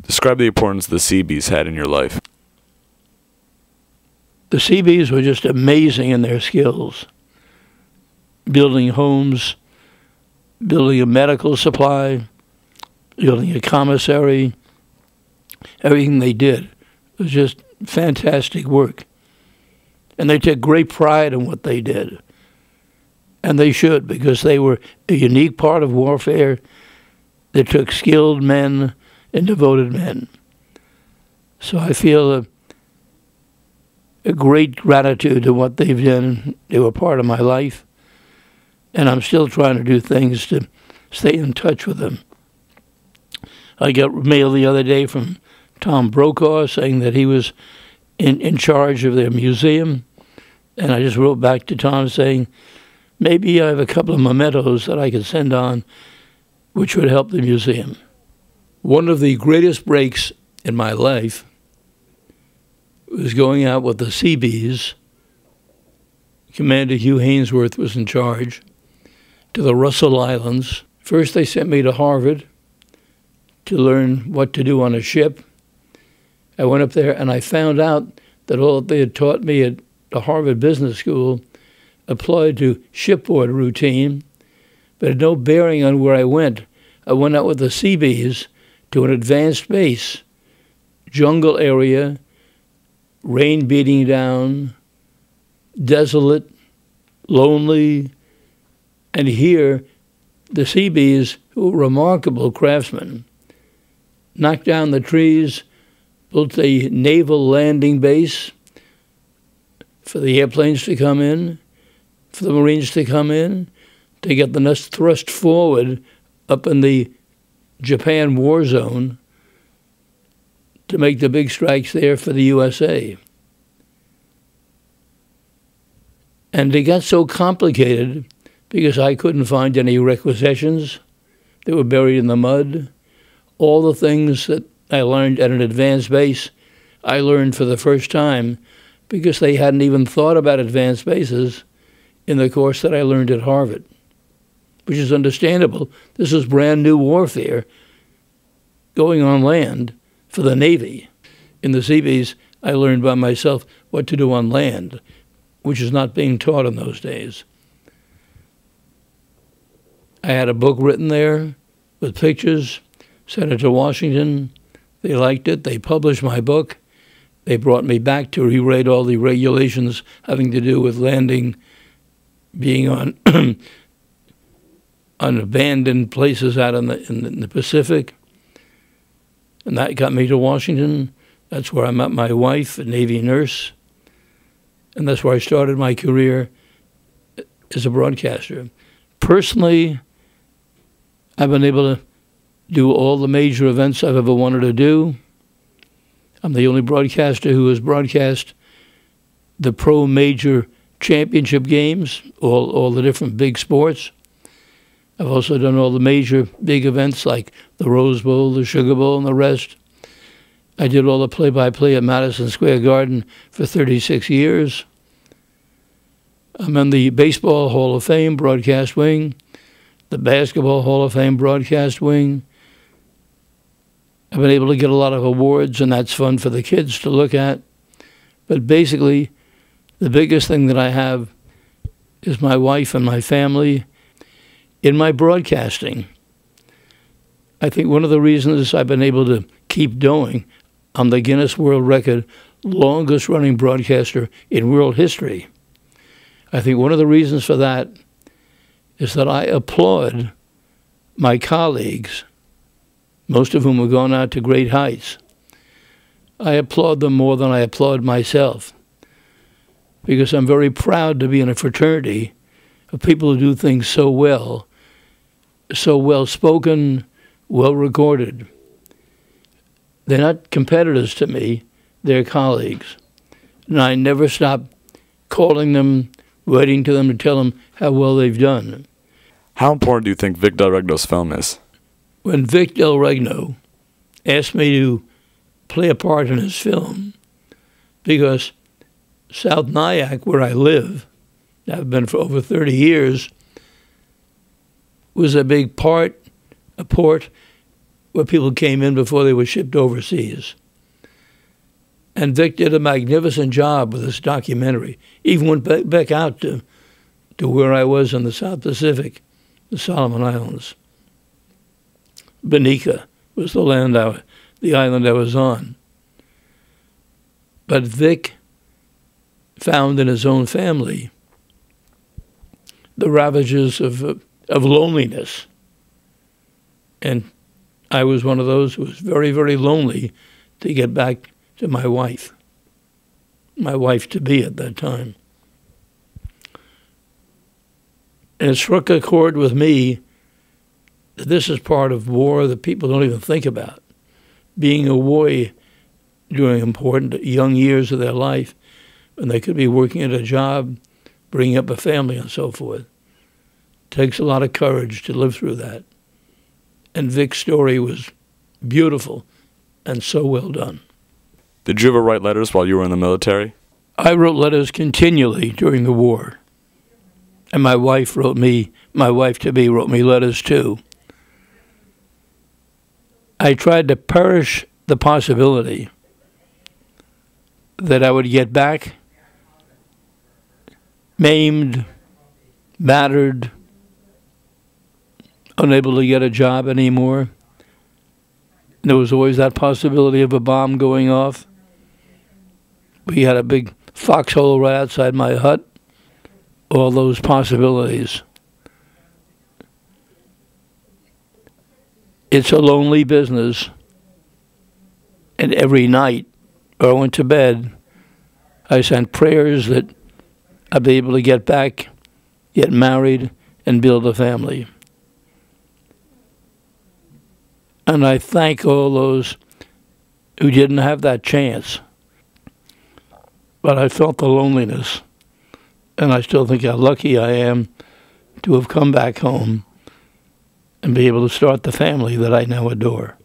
Describe the importance the Seabees had in your life. The Seabees were just amazing in their skills. Building homes, building a medical supply, building a commissary, everything they did was just fantastic work. And they took great pride in what they did. And they should, because they were a unique part of warfare that took skilled men and devoted men. So I feel a great gratitude to what they've done. They were part of my life. And I'm still trying to do things to stay in touch with them. I got mail the other day from Tom Brokaw saying that he was in charge of their museum. And I just wrote back to Tom saying, maybe I have a couple of mementos that I could send on, which would help the museum. One of the greatest breaks in my life was going out with the Seabees. Commander Hugh Hainsworth was in charge, to the Russell Islands. First, they sent me to Harvard to learn what to do on a ship. I went up there and I found out that all that they had taught me at the Harvard Business School applied to shipboard routine, but had no bearing on where I went. I went out with the Seabees to an advanced base, jungle area, rain beating down, desolate, lonely, and here the Seabees, who were remarkable craftsmen, knocked down the trees, built a naval landing base for the airplanes to come in, for the Marines to come in, to get the nest thrust forward up in the Japan war zone to make the big strikes there for the USA. And they got so complicated because I couldn't find any requisitions. They were buried in the mud. All the things that I learned at an advanced base, I learned for the first time because they hadn't even thought about advanced bases in the course that I learned at Harvard, which is understandable. This is brand new warfare going on land for the Navy. In the Seabees, I learned by myself what to do on land, which is not being taught in those days. I had a book written there with pictures, sent it to Washington. They liked it. They published my book. They brought me back to rewrite all the regulations having to do with landing, being on on abandoned places out in the Pacific. And that got me to Washington. That's where I met my wife, a Navy nurse. And that's where I started my career as a broadcaster. Personally, I've been able to do all the major events I've ever wanted to do. I'm the only broadcaster who has broadcast the pro major championship games, all the different big sports. I've also done all the major big events like the Rose Bowl, the Sugar Bowl, and the rest. I did all the play-by-play at Madison Square Garden for 36 years. I'm in the Baseball Hall of Fame broadcast wing, the Basketball Hall of Fame broadcast wing. I've been able to get a lot of awards, and that's fun for the kids to look at. But basically, the biggest thing that I have is my wife and my family. In my broadcasting, I think one of the reasons I've been able to keep going, I'm the Guinness World Record longest running broadcaster in world history. I think one of the reasons for that is that I applaud my colleagues, most of whom have gone out to great heights. I applaud them more than I applaud myself, because I'm very proud to be in a fraternity of people who do things so well spoken, well recorded. They're not competitors to me, they're colleagues. And I never stop calling them, writing to them to tell them how well they've done. How important do you think Vic Del Regno's film is? When Vic Del Regno asked me to play a part in his film, because South Nyack, where I live, I've been for over 30 years, was a big port where people came in before they were shipped overseas. And Vic did a magnificent job with this documentary. Even went back out to where I was in the South Pacific, the Solomon Islands. Benica was the island I was on. But Vic found in his own family the ravages of loneliness. And I was one of those who was very, very lonely to get back to my wife-to-be at that time. And it struck a chord with me that this is part of war that people don't even think about. Being away during important young years of their life when they could be working at a job, bringing up a family and so forth. It takes a lot of courage to live through that. And Vic's story was beautiful and so well done. Did you ever write letters while you were in the military? I wrote letters continually during the war. And my wife-to-be wrote me letters too. I tried to perish the possibility that I would get back maimed, battered, unable to get a job anymore. There was always that possibility of a bomb going off. We had a big foxhole right outside my hut. All those possibilities. It's a lonely business. And every night, when I went to bed, I sent prayers that I'd be able to get back, get married, and build a family. And I thank all those who didn't have that chance. But I felt the loneliness. And I still think how lucky I am to have come back home and be able to start the family that I now adore.